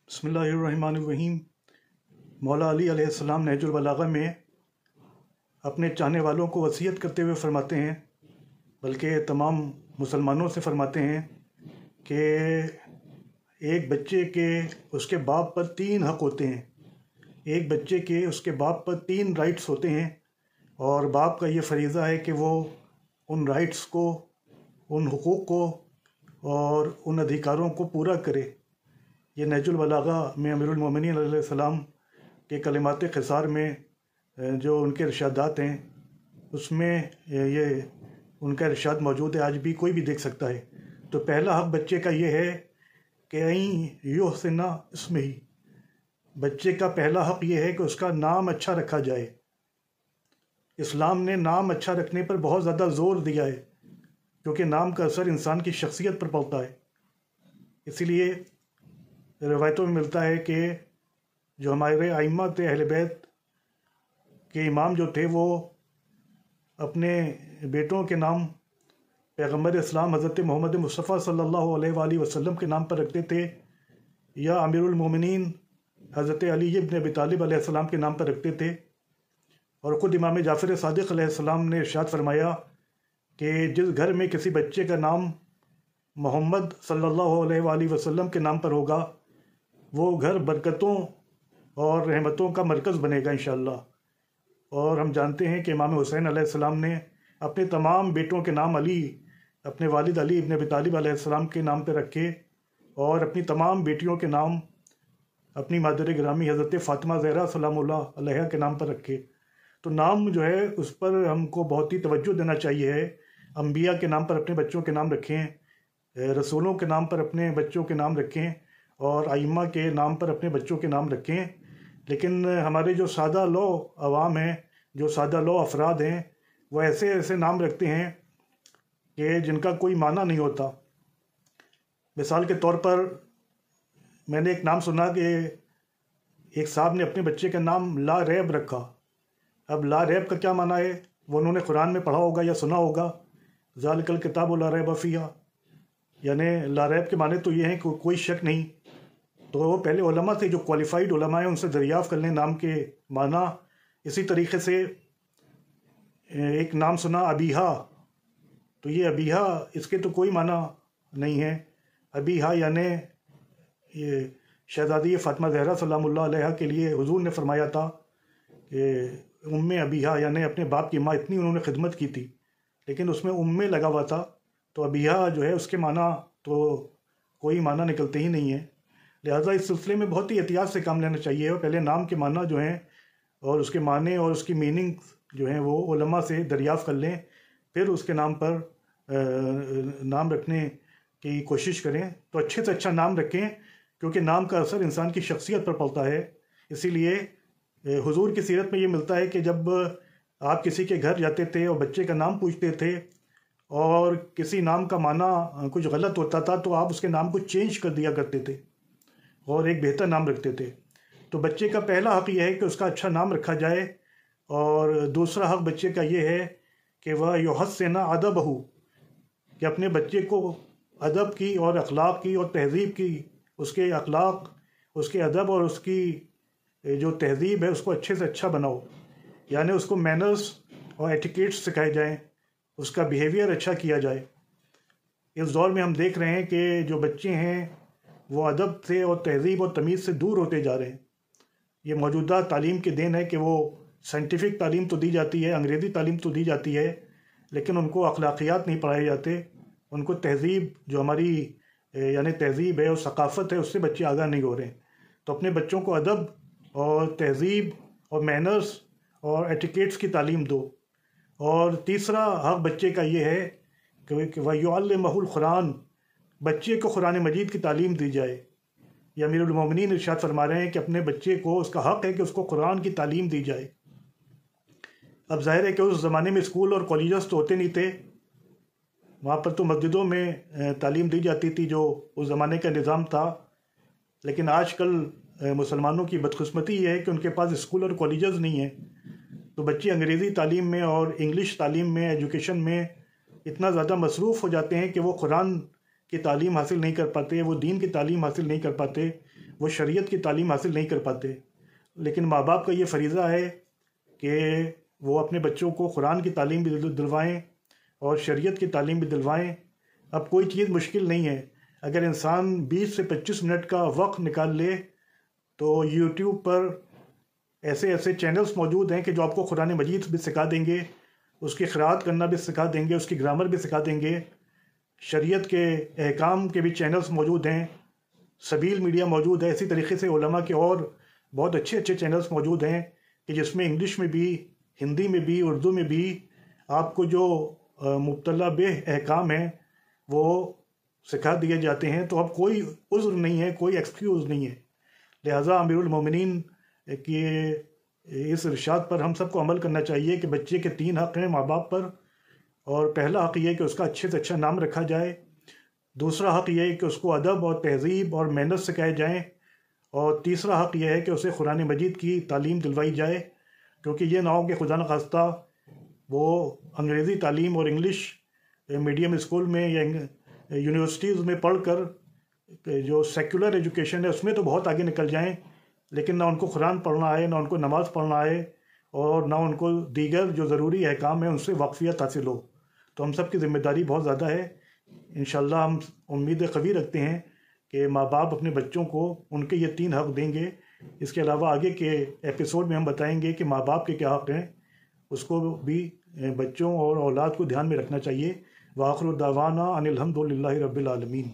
بسم اللہ الرحمن الرحیم۔ مولا علی علیہ السلام نہج البلاغہ میں اپنے چاہنے والوں کو وصیت کرتے ہوئے فرماتے ہیں، بلکہ تمام مسلمانوں سے فرماتے ہیں کہ ایک بچے کے اس کے باپ پر 3 حق ہوتے ہیں۔ ایک بچے کے اس کے باپ پر 3 رائٹس ہوتے ہیں، اور باپ کا یہ فریضہ ہے کہ وہ ان رائٹس کو، ان حقوق کو اور ان ادھیکاروں کو پورا کرے۔ یہ نہج البلاغہ میں امیر المومنین علیہ السلام کے کلمات قصار میں جو ان کے ارشادات ہیں، اس میں یہ ان کا ارشاد موجود ہے، آج بھی کوئی بھی دیکھ سکتا ہے۔ تو پہلا حق بچے کا یہ ہے کہ یحسن اسمہ، بچے کا پہلا حق یہ ہے کہ اس کا نام اچھا رکھا جائے۔ اسلام نے نام اچھا رکھنے پر بہت زیادہ زور دیا ہے، کیونکہ نام کا اثر انسان کی شخصیت پر پڑتا ہے۔ اسی لیے روایتوں میں ملتا ہے کہ جو ہمارے ائمہ تھے، اہل بیت کے امام جو تھے، وہ اپنے بیٹوں کے نام پیغمبر اسلام حضرت محمد مصطفیٰ صلی اللہ علیہ وآلہ وسلم کے نام پر رکھتے تھے، یا امیر المومنین حضرت علی ابن ابی طالب علیہ السلام کے نام پر رکھتے تھے۔ اور خود امام جعفر صادق علیہ السلام نے ارشاد فرمایا کہ جس گھر میں کسی بچے کا نام محمد صلی اللہ علیہ وآلہ وسلم کے نام پر ہوگا، وہ گھر برکتوں اور رحمتوں کا مرکز بنے گا انشاءاللہ۔ اور ہم جانتے ہیں کہ امام حسین علیہ السلام نے اپنے تمام بیٹوں کے نام علی، اپنے والد علی ابن ابی طالب علیہ السلام کے نام پہ رکھے، اور اپنی تمام بیٹیوں کے نام اپنی مادر گرامی حضرت فاطمہ زہرا سلام اللہ علیہا کے نام پر رکھے۔ تو نام جو ہے اس پر ہم کو بہت ہی توجہ دینا چاہیے ہے۔ انبیاء کے نام پر اپنے بچوں کے نام رکھیں، رسولوں کے نام پر اپنے بچوں کے نام رکھیں، اور ائمہ کے نام پر اپنے بچوں کے نام رکھیں۔ لیکن ہمارے جو سادہ لو عوام ہیں، جو سادہ لو افراد ہیں، وہ ایسے ایسے نام رکھتے ہیں کہ جن کا کوئی معنی نہیں ہوتا۔ مثال کے طور پر میں نے ایک نام سنا کہ ایک صاحب نے اپنے بچے کا نام لا ریب رکھا۔ اب لا ریب کا کیا معنی ہے؟ وہ انہوں نے قرآن میں پڑھا ہوگا یا سنا ہوگا، ذالک الکتاب لا ریب فیہ، یعنی لا ریب کے معنی تو یہ ہیں کہ کوئی شک نہیں۔ تو وہ پہلے علماء سے، جو کوالیفائڈ علماء ہیں، ان سے دریافت کر لیں نام کے معنی۔ اسی طریقے سے ایک نام سنا ابیہا، تو یہ ابیہا، اس کے تو کوئی معنی نہیں ہے۔ ابیہا یعنی یہ شہزادی فاطمہ زہرا سلام اللہ علیہا کے لیے حضور نے فرمایا تھا کہ ام ابیہا، یعنی اپنے باپ کی ماں، اتنی انہوں نے خدمت کی تھی، لیکن اس میں ام لگا ہوا تھا، تو ابیہا جو ہے اس کے معنی تو کوئی معنی نکلتے ہی نہیں ہے۔ لہٰذا اس سلسلے میں بہت ہی احتیاط سے کام لینا چاہیے، اور پہلے نام کے معنی جو ہیں اور اس کے معنی اور اس کی میننگ جو ہیں وہ علماء سے دریافت کر لیں، پھر اس کے نام پر نام رکھنے کی کوشش کریں۔ تو اچھے سے اچھا نام رکھیں، کیونکہ نام کا اثر انسان کی شخصیت پر پڑتا ہے۔ اسی لیے حضور کی سیرت میں یہ ملتا ہے کہ جب آپ کسی کے گھر جاتے تھے اور بچے کا نام پوچھتے تھے، اور کسی نام کا معنی کچھ غلط ہوتا تھا، تو آپ اس کے نام کو چینج کر دیا کرتے تھے اور ایک بہتر نام رکھتے تھے۔ تو بچے کا پہلا حق یہ ہے کہ اس کا اچھا نام رکھا جائے، اور دوسرا حق بچے کا یہ ہے کہ وہ یحسن ادبہ، کہ اپنے بچے کو ادب کی اور اخلاق کی اور تہذیب کی، اس کے اخلاق، اس کے ادب اور اس کی جو تہذیب ہے، اس کو اچھے سے اچھا بناؤ، یعنی اس کو مینرز اور ایٹیکیٹس سکھائے جائیں، اس کا بیہیویئر اچھا کیا جائے۔ اس دور میں ہم دیکھ رہے ہیں کہ جو بچے ہیں وہ ادب سے اور تہذیب اور تمیز سے دور ہوتے جا رہے ہیں۔ یہ موجودہ تعلیم کے دین ہے کہ وہ سائنٹیفک تعلیم تو دی جاتی ہے، انگریزی تعلیم تو دی جاتی ہے، لیکن ان کو اخلاقیات نہیں پڑھائے جاتے، ان کو تہذیب جو ہماری یعنی تہذیب ہے اور ثقافت ہے، اس سے بچے آگاہ نہیں ہو رہے ہیں۔ تو اپنے بچوں کو ادب اور تہذیب اور مینرز اور ایٹیکیٹس کی تعلیم دو۔ اور تیسرا حق بچے کا یہ ہے کہ وَيُعَلِّمَهُ الْقُرْآنَ، بچے کو قرآن مجید کی تعلیم دی جائے۔ یہ امیر المومنین ارشاد فرما رہے ہیں کہ اپنے بچے کو، اس کا حق ہے کہ اس کو قرآن کی تعلیم دی جائے۔ اب ظاہر ہے کہ اس زمانے میں اسکول اور کالجز تو ہوتے نہیں تھے، وہاں پر تو مسجدوں میں تعلیم دی جاتی تھی، جو اس زمانے کا نظام تھا۔ لیکن آج کل مسلمانوں کی بدقسمتی یہ ہے کہ ان کے پاس اسکول اور کالجز نہیں ہیں، تو بچے انگریزی تعلیم میں اور انگلش تعلیم میں، ایجوکیشن میں اتنا زیادہ مصروف ہو جاتے ہیں کہ وہ قرآن کی تعلیم حاصل نہیں کر پاتے، وہ دین کی تعلیم حاصل نہیں کر پاتے، وہ شریعت کی تعلیم حاصل نہیں کر پاتے، لیکن ماں باپ کا یہ فریضہ ہے کہ وہ اپنے بچوں کو قرآن کی تعلیم بھی دلوائیں اور شریعت کی تعلیم بھی دلوائیں۔ اب کوئی چیز مشکل نہیں ہے، اگر انسان 20 سے 25 منٹ کا وقت نکال لے تو یوٹیوب پر ایسے ایسے چینلز موجود ہیں کہ جو آپ کو قرآن مجید بھی سکھا دیں گے، اس کی قراءت کرنا بھی سکھا دیں گے، اس کی گرامر بھی سکھا دیں گے۔ شریعت کے احکام کے بھی چینلز موجود ہیں، سبیل میڈیا موجود ہے، اسی طریقے سے علماء کے اور بہت اچھے اچھے چینلز موجود ہیں کہ جس میں انگلش میں بھی، ہندی میں بھی، اردو میں بھی آپ کو جو مبتلا بے احکام ہیں وہ سکھا دیے جاتے ہیں۔ تو اب کوئی عذر نہیں ہے، کوئی ایکسکیوز نہیں ہے، لہٰذا امیر المومنین کی اس ارشاد پر ہم سب کو عمل کرنا چاہیے کہ بچے کے 3 حق ہیں ماں باپ پر، اور پہلا حق یہ ہے کہ اس کا اچھے سے اچھا نام رکھا جائے، دوسرا حق یہ ہے کہ اس کو ادب اور تہذیب اور محنت سکھائے جائیں، اور تیسرا حق یہ ہے کہ اسے قرآن مجید کی تعلیم دلوائی جائے، کیونکہ یہ نہ ہو کہ خدا نخواستہ وہ انگریزی تعلیم اور انگلش میڈیم اسکول میں یا یونیورسٹیز میں پڑھ کر جو سیکولر ایجوکیشن ہے اس میں تو بہت آگے نکل جائیں، لیکن نہ ان کو قرآن پڑھنا آئے، نہ ان کو نماز پڑھنا آئے، اور نہ ان کو دیگر جو ضروری احکام ہیں ان سے واقفیت حاصل ہو۔ تو ہم سب کی ذمہ داری بہت زیادہ ہے۔ انشاءاللہ ہم امید قوی رکھتے ہیں کہ ماں باپ اپنے بچوں کو ان کے یہ 3 حق دیں گے۔ اس کے علاوہ آگے کے ایپیسوڈ میں ہم بتائیں گے کہ ماں باپ کے کیا حق ہیں، اس کو بھی بچوں اور اولاد کو دھیان میں رکھنا چاہیے۔ وآخر دعوانا ان الحمد للہ رب العالمین۔